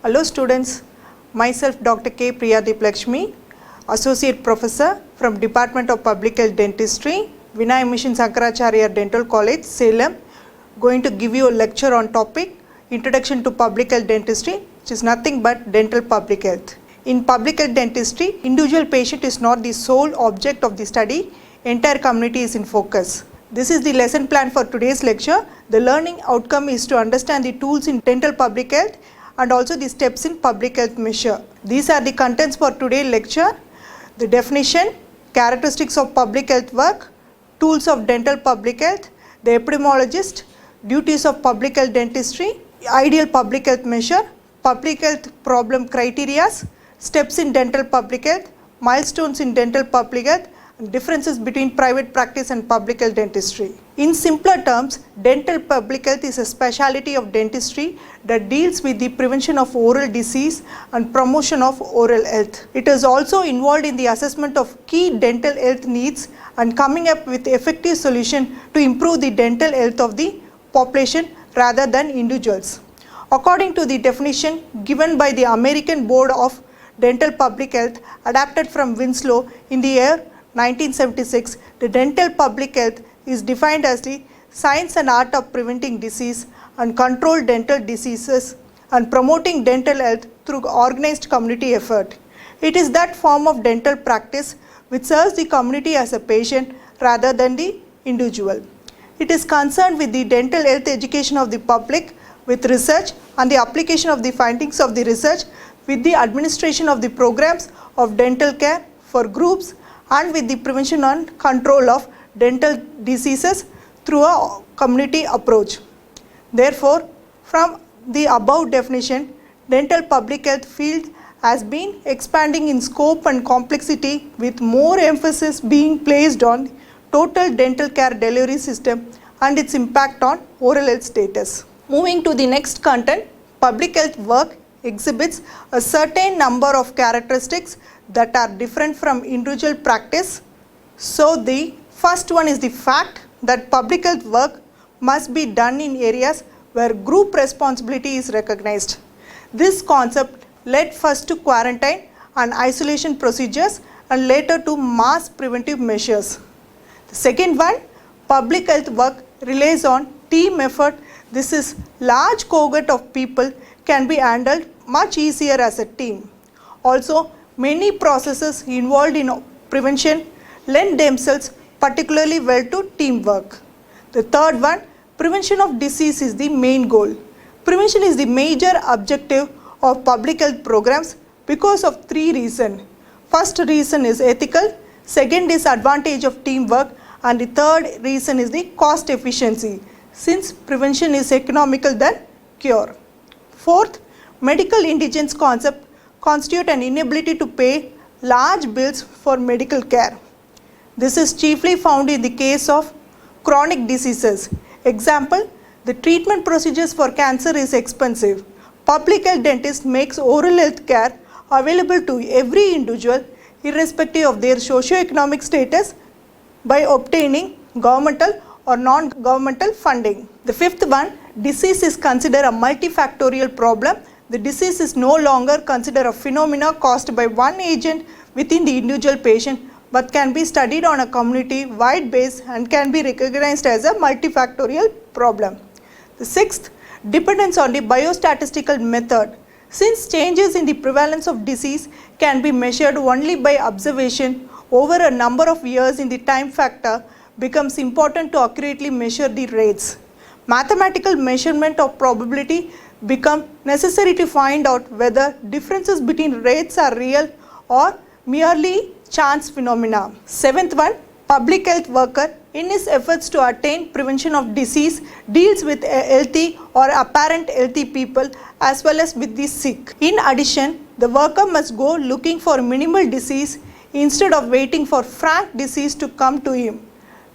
Hello students, myself Dr. K. Priya Lakshmi, Associate Professor from Department of Public Health Dentistry, Vinay Mission Sankaracharya Dental College, Salem, going to give you a lecture on topic Introduction to Public Health Dentistry, which is nothing but dental public health. In public health dentistry, individual patient is not the sole object of the study, entire community is in focus. This is the lesson plan for today's lecture. The learning outcome is to understand the tools in dental public health and also the steps in public health measure. These are the contents for today's lecture. The definition, characteristics of public health work, tools of dental public health, the epidemiologist, duties of public health dentistry, ideal public health measure, public health problem criteria, steps in dental public health, milestones in dental public health, and differences between private practice and public health dentistry. In simpler terms, dental public health is a specialty of dentistry that deals with the prevention of oral disease and promotion of oral health. It is also involved in the assessment of key dental health needs and coming up with effective solution to improve the dental health of the population rather than individuals. According to the definition given by the American Board of Dental Public Health, adapted from Winslow in the year 1976, the dental public health is defined as the science and art of preventing disease and control dental diseases and promoting dental health through organized community effort. It is that form of dental practice which serves the community as a patient rather than the individual. It is concerned with the dental health education of the public, with research and the application of the findings of the research, with the administration of the programs of dental care for groups, and with the prevention and control of dental diseases through a community approach. Therefore, from the above definition, dental public health field has been expanding in scope and complexity, with more emphasis being placed on total dental care delivery system and its impact on oral health status. Moving to the next content, public health work exhibits a certain number of characteristics that are different from individual practice. So the first one is the fact that public health work must be done in areas where group responsibility is recognized. This concept led first to quarantine and isolation procedures and later to mass preventive measures. The second one, public health work relies on team effort. This is large cohort of people can be handled much easier as a team. Also, many processes involved in prevention lend themselves particularly well to teamwork. The third one, prevention of disease is the main goal. Prevention is the major objective of public health programs because of three reasons. First reason is ethical, second is advantage of teamwork, and the third reason is the cost efficiency, since prevention is economical than cure. Fourth, medical indigence concept constitute an inability to pay large bills for medical care. This is chiefly found in the case of chronic diseases. Example, the treatment procedures for cancer is expensive. Public health dentist makes oral health care available to every individual irrespective of their socio-economic status by obtaining governmental or non-governmental funding. The fifth one, disease is considered a multifactorial problem. The disease is no longer considered a phenomena caused by one agent within the individual patient, but can be studied on a community-wide base and can be recognized as a multifactorial problem. The sixth, dependence on the biostatistical method. Since changes in the prevalence of disease can be measured only by observation over a number of years, in the time factor becomes important to accurately measure the rates. Mathematical measurement of probability become necessary to find out whether differences between rates are real or merely chance phenomena. Seventh one, public health worker in his efforts to attain prevention of disease deals with healthy or apparent healthy people as well as with the sick. In addition, the worker must go looking for minimal disease instead of waiting for frank disease to come to him.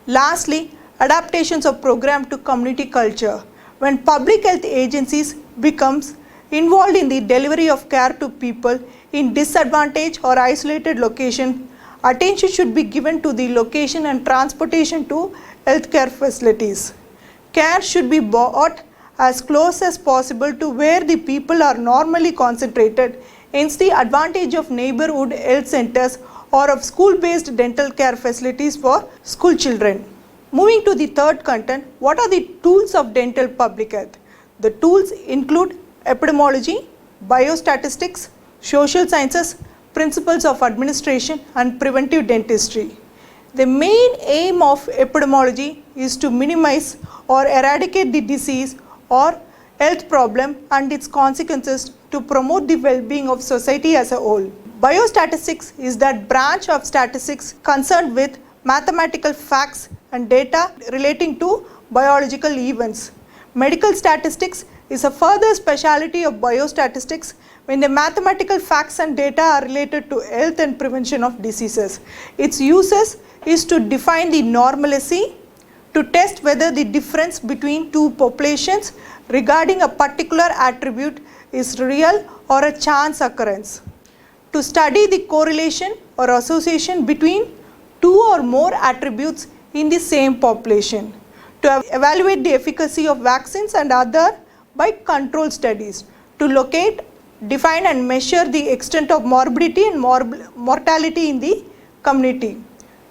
Lastly, adaptations of program to community culture. When public health agencies becomes involved in the delivery of care to people in disadvantaged or isolated location, attention should be given to the location and transportation to healthcare facilities. Care should be bought as close as possible to where the people are normally concentrated. Hence the advantage of neighborhood health centers or of school-based dental care facilities for school children. Moving to the third content, what are the tools of dental public health? The tools include epidemiology, biostatistics, social sciences, principles of administration and preventive dentistry. The main aim of epidemiology is to minimize or eradicate the disease or health problem and its consequences to promote the well-being of society as a whole. Biostatistics is that branch of statistics concerned with mathematical facts and data relating to biological events. Medical statistics is a further specialty of biostatistics when the mathematical facts and data are related to health and prevention of diseases. Its uses is to define the normalcy, to test whether the difference between two populations regarding a particular attribute is real or a chance occurrence, to study the correlation or association between two or more attributes in the same population, to evaluate the efficacy of vaccines and other by control studies, to locate, define and measure the extent of morbidity and mortality in the community,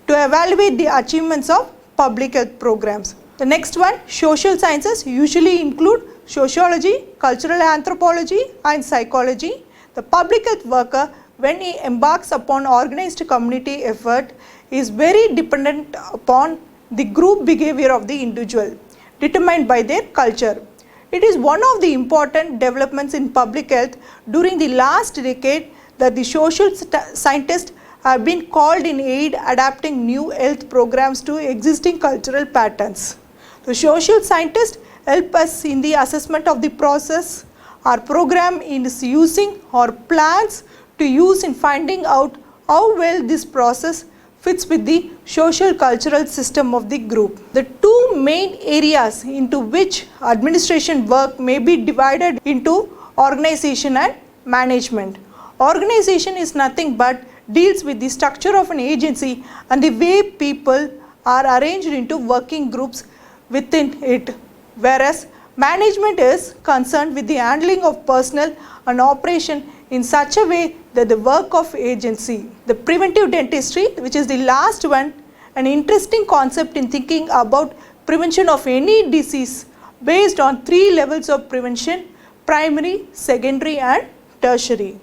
to evaluate the achievements of public health programs. The next one, social sciences usually include sociology, cultural anthropology and psychology. The public health worker, when he embarks upon organized community effort, is very dependent upon the group behavior of the individual, determined by their culture. It is one of the important developments in public health during the last decade that the social scientists have been called in aid adapting new health programs to existing cultural patterns. The social scientists help us in the assessment of the process. Our program is using or plans to use in finding out how well this process fits with the social cultural system of the group. The two main areas into which administration work may be divided into organization and management. Organization is nothing but deals with the structure of an agency and the way people are arranged into working groups within it, whereas management is concerned with the handling of personnel and operation in such a way that the work of agency. The preventive dentistry, which is the last one, an interesting concept in thinking about prevention of any disease based on three levels of prevention: primary, secondary and tertiary.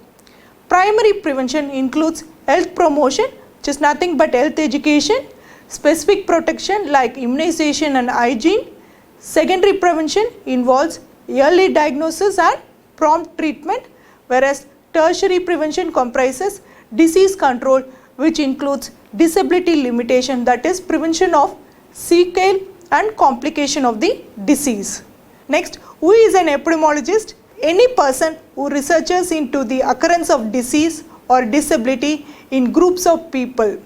Primary prevention includes health promotion, which is nothing but health education, specific protection like immunization and hygiene. Secondary prevention involves early diagnosis and prompt treatment, whereas tertiary prevention comprises disease control, which includes disability limitation, that is prevention of sequelae and complication of the disease. Next, who is an epidemiologist? Any person who researches into the occurrence of disease or disability in groups of people.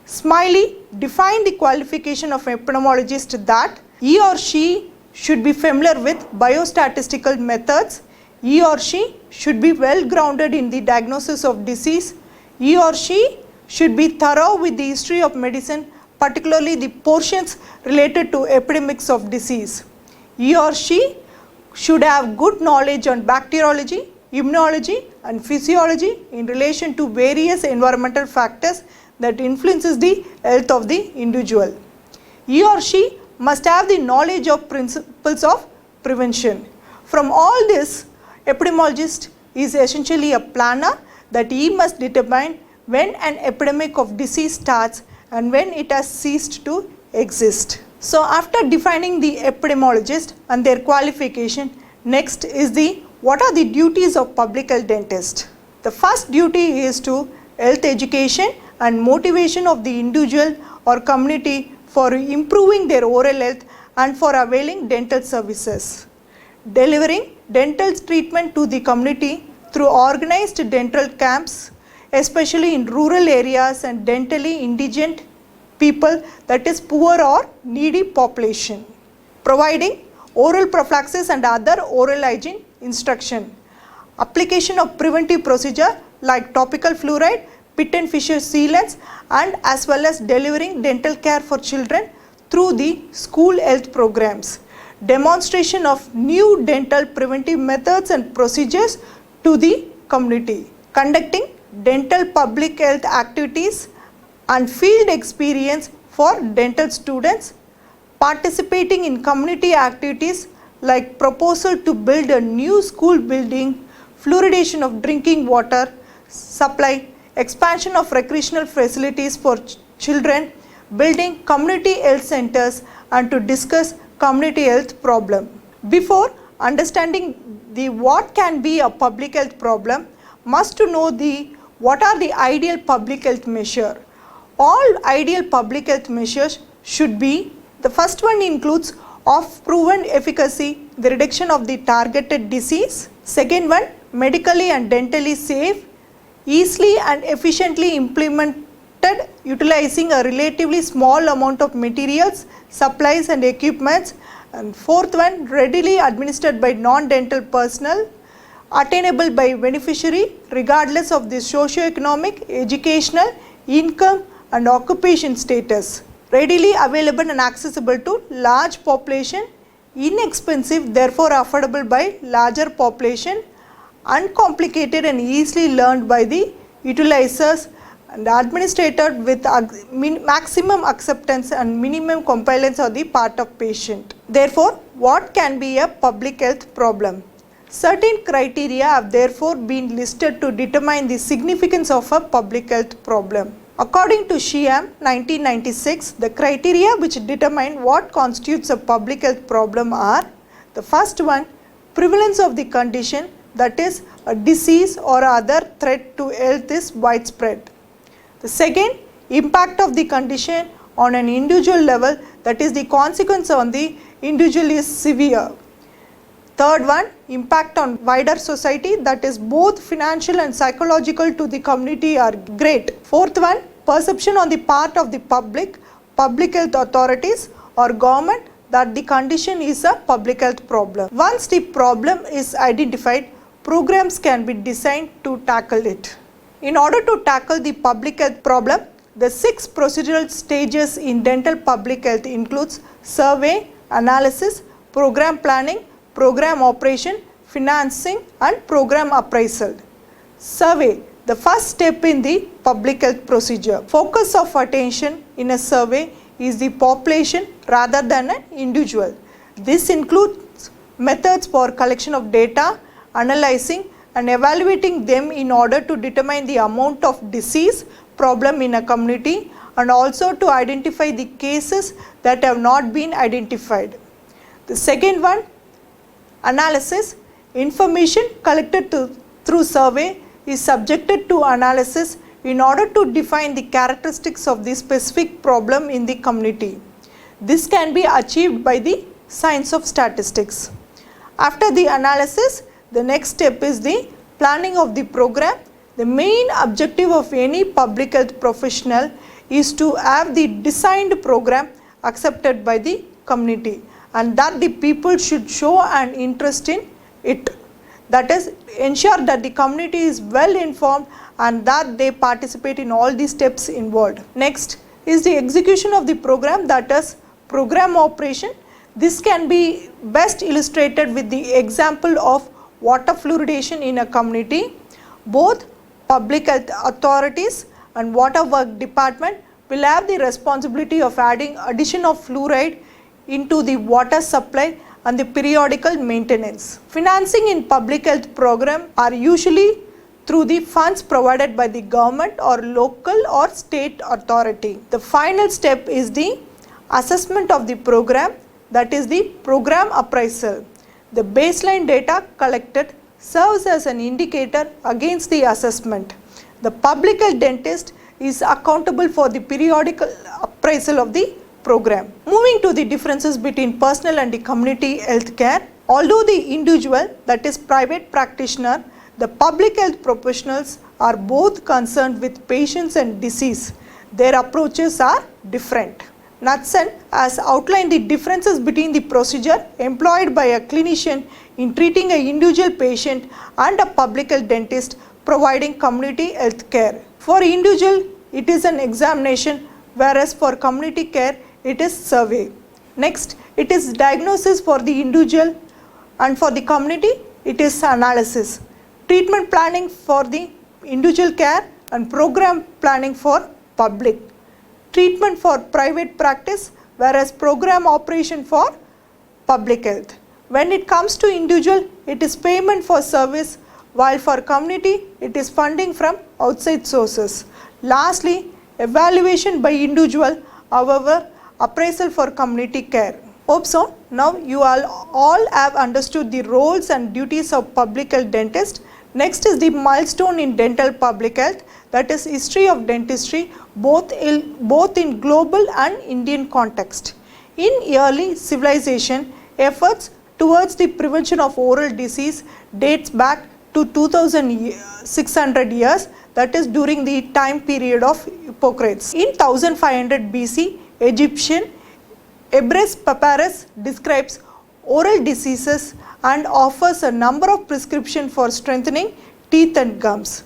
Smiley defined the qualification of epidemiologist that he or she should be familiar with biostatistical methods, he or she should be well grounded in the diagnosis of disease, he or she should be thorough with the history of medicine, particularly the portions related to epidemics of disease. He or she should have good knowledge on bacteriology, immunology and physiology in relation to various environmental factors that influences the health of the individual. He or she must have the knowledge of principles of prevention. From all this, epidemiologist is essentially a planner that he must determine when an epidemic of disease starts and when it has ceased to exist. So after defining the epidemiologist and their qualification, next is the what are the duties of public health dentist. The first duty is to health education and motivation of the individual or community for improving their oral health and for availing dental services. Delivering dental treatment to the community through organized dental camps, especially in rural areas and dentally indigent people, that is poor or needy population. Providing oral prophylaxis and other oral hygiene instruction. Application of preventive procedure like topical fluoride, pit and fissure sealants, and as well as delivering dental care for children through the school health programs. demonstration of new dental preventive methods and procedures to the community, conducting dental public health activities and field experience for dental students, participating in community activities like proposal to build a new school building, fluoridation of drinking water supply, expansion of recreational facilities for children, building community health centers, and to discuss community health problem. Before understanding the what can be a public health problem, must to know the what are the ideal public health measure. All ideal public health measures should be, the first one includes of proven efficacy, the reduction of the targeted disease. Second one, medically and dentally safe, easily and efficiently implemented utilizing a relatively small amount of materials, supplies and equipments. And fourth one, readily administered by non-dental personnel, attainable by beneficiary regardless of the socio-economic, educational, income and occupation status, readily available and accessible to large population, inexpensive therefore affordable by larger population, uncomplicated and easily learned by the utilizers, and administered with maximum acceptance and minimum compliance on the part of patient. Therefore, what can be a public health problem? Certain criteria have therefore been listed to determine the significance of a public health problem. According to Shyam 1996, the criteria which determine what constitutes a public health problem are: the first one, prevalence of the condition, that is a disease or other threat to health is widespread. The second, impact of the condition on an individual level, that is the consequence on the individual is severe. Third one, impact on wider society, that is both financial and psychological to the community are great. Fourth one, perception on the part of the public health authorities or government that the condition is a public health problem. Once the problem is identified, programs can be designed to tackle it. In order to tackle the public health problem, the 6 procedural stages in dental public health includes survey, analysis, program planning, program operation, financing and program appraisal. Survey, the first step in the public health procedure. Focus of attention in a survey is the population rather than an individual. This includes methods for collection of data, analyzing and evaluating them in order to determine the amount of disease problem in a community and also to identify the cases that have not been identified. The second one, analysis. Information collected through survey is subjected to analysis in order to define the characteristics of the specific problem in the community. This can be achieved by the science of statistics. After the analysis, the next step is the planning of the program. The main objective of any public health professional is to have the designed program accepted by the community and that the people should show an interest in it. That is, ensure that the community is well informed and that they participate in all the steps involved. Next is the execution of the program, that is program operation. This can be best illustrated with the example of water fluoridation in a community. Both public health authorities and water work department will have the responsibility of adding addition of fluoride into the water supply and the periodical maintenance. Financing in public health program are usually through the funds provided by the government or local or state authority. The final step is the assessment of the program, that is the program appraisal. The baseline data collected serves as an indicator against the assessment. The public health dentist is accountable for the periodical appraisal of the program. Moving to the differences between personal and the community health care. Although the individual, that is private practitioner, the public health professionals are both concerned with patients and disease, their approaches are different. Knudsen has outlined the differences between the procedure employed by a clinician in treating an individual patient and a public health dentist providing community health care. For individual, it is an examination, whereas for community care, it is survey. Next It is diagnosis for the individual, and for the community it is analysis. Treatment planning for the individual care and program planning for public. Treatment for private practice, whereas program operation for public health. When it comes to individual, it is payment for service, while for community it is funding from outside sources. Lastly, evaluation by individual, however, appraisal for community care. Hope so. Now you all have understood the roles and duties of public health dentist. Next is the milestone in dental public health, that is history of dentistry, both in global and Indian context. In early civilization, efforts towards the prevention of oral disease dates back to 2600 years, that is during the time period of Hippocrates. In 1500 BC, Egyptian Ebers Papyrus describes oral diseases and offers a number of prescriptions for strengthening teeth and gums.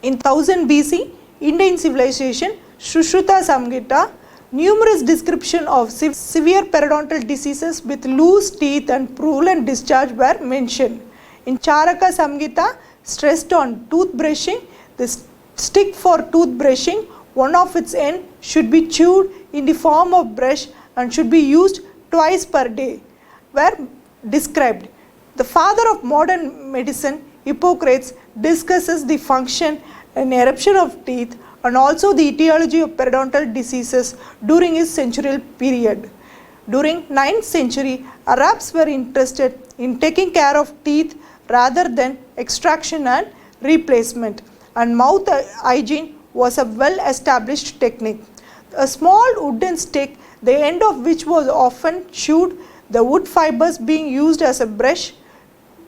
In 1000 BC, Indian civilization, Sushruta Samhita, numerous descriptions of severe periodontal diseases with loose teeth and purulent discharge were mentioned. In Charaka Samhita, stressed on tooth brushing, the stick for tooth brushing, one of its end should be chewed in the form of brush and should be used twice per day, were described. The father of modern medicine, Hippocrates, discusses the function and eruption of teeth and also the etiology of periodontal diseases during his centurial period. During 9th century, Arabs were interested in taking care of teeth rather than extraction and replacement, and mouth hygiene was a well-established technique. A small wooden stick, the end of which was often chewed, the wood fibers being used as a brush,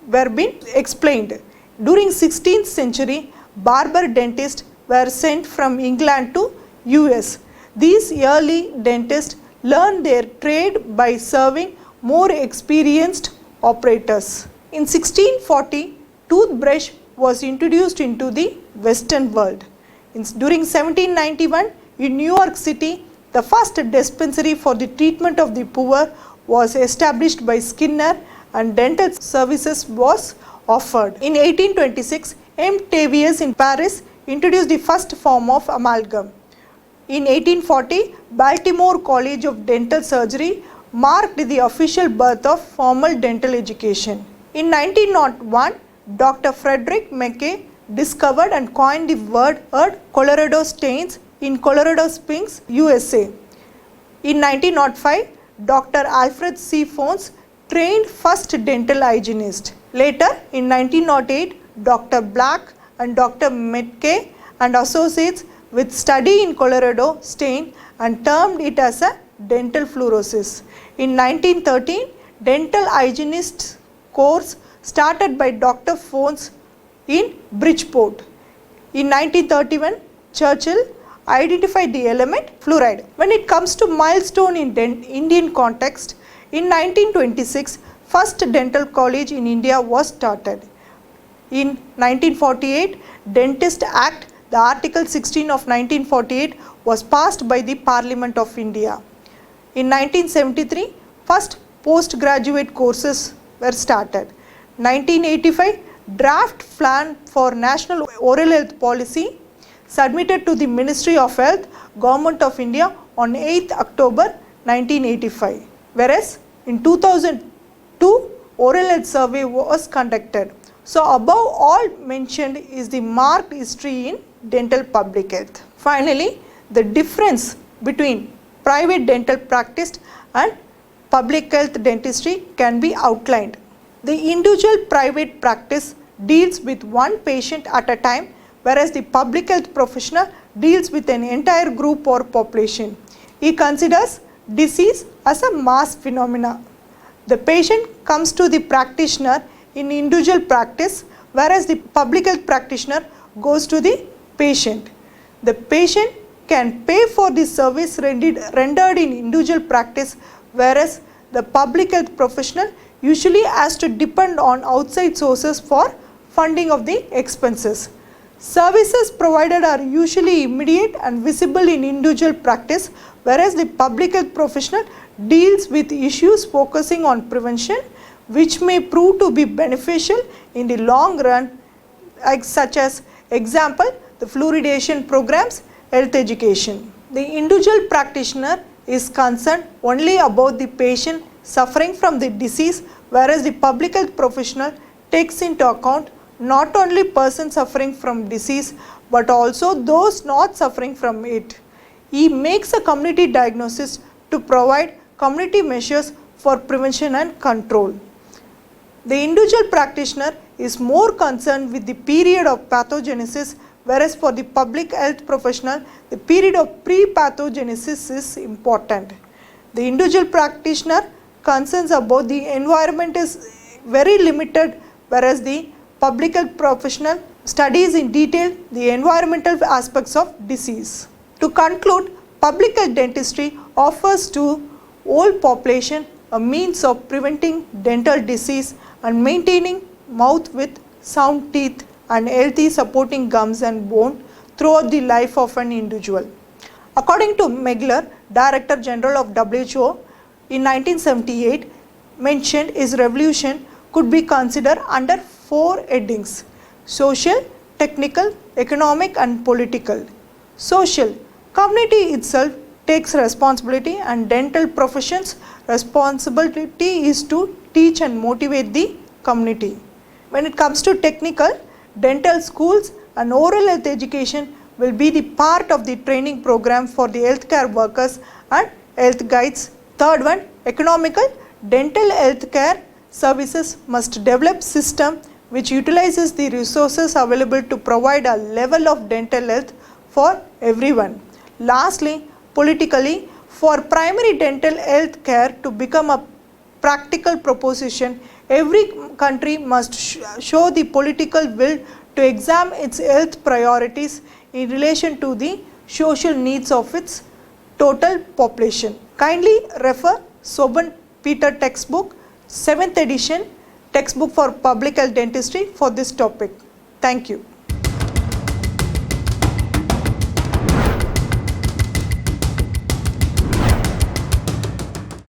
were being explained. During 16th century, barber dentists were sent from England to US. These early dentists learned their trade by serving more experienced operators. In 1640, toothbrush was introduced into the Western world. During 1791, in New York City, the first dispensary for the treatment of the poor was established by Skinner, and dental services was offered. In 1826, M. Tavius in Paris introduced the first form of amalgam. In 1840, Baltimore College of Dental Surgery marked the official birth of formal dental education. In 1901, Dr. Frederick Mackay discovered and coined the word Colorado stains in Colorado Springs, USA. In 1905, Dr. Alfred C. Fones trained first dental hygienist. Later, in 1908, Dr. Black and Dr. Metcalfe and associates with study in Colorado stain and termed it as a dental fluorosis. In 1913, dental hygienist course started by Dr. Fones in Bridgeport. In 1931, Churchill identified the element fluoride. When it comes to milestone in Indian context, in 1926, first dental college in India was started. In 1948, Dentist Act, the Article 16 of 1948 was passed by the Parliament of India. In 1973, first postgraduate courses were started. 1985, draft plan for National Oral Health Policy submitted to the Ministry of Health, Government of India on 8th October 1985. Whereas in 2002, oral health survey was conducted. So above all mentioned is the marked history in dental public health. Finally, the difference between private dental practice and public health dentistry can be outlined. The individual private practice deals with one patient at a time, whereas the public health professional deals with an entire group or population. He considers disease as a mass phenomena. The patient comes to the practitioner in individual practice, whereas the public health practitioner goes to the patient. The patient can pay for the service rendered in individual practice, whereas the public health professional usually has to depend on outside sources for funding of the expenses. Services provided are usually immediate and visible in individual practice, whereas the public health professional deals with issues focusing on prevention, which may prove to be beneficial in the long run, such as example, the fluoridation programs, health education. The individual practitioner is concerned only about the patient suffering from the disease, whereas the public health professional takes into account not only persons suffering from disease but also those not suffering from it. He makes a community diagnosis to provide community measures for prevention and control. The individual practitioner is more concerned with the period of pathogenesis, whereas for the public health professional, the period of pre-pathogenesis is important. The individual practitioner concerns about the environment is very limited, whereas the public health professional studies in detail the environmental aspects of disease. To conclude, public health dentistry offers to whole population a means of preventing dental disease and maintaining mouth with sound teeth and healthy supporting gums and bone throughout the life of an individual. According to Megler, Director General of WHO, in 1978, mentioned his revolution could be considered under 4 headings: social, technical, economic and political. Social, community itself takes responsibility and dental profession's responsibility is to teach and motivate the community. When it comes to technical, dental schools and oral health education will be the part of the training program for the healthcare workers and health guides. Third one, economical, dental healthcare services must develop system which utilizes the resources available to provide a level of dental health for everyone. Lastly, politically, for primary dental health care to become a practical proposition, every country must show the political will to examine its health priorities in relation to the social needs of its total population. Kindly refer Soban Peter textbook, 7th edition, textbook for public health dentistry for this topic. Thank you.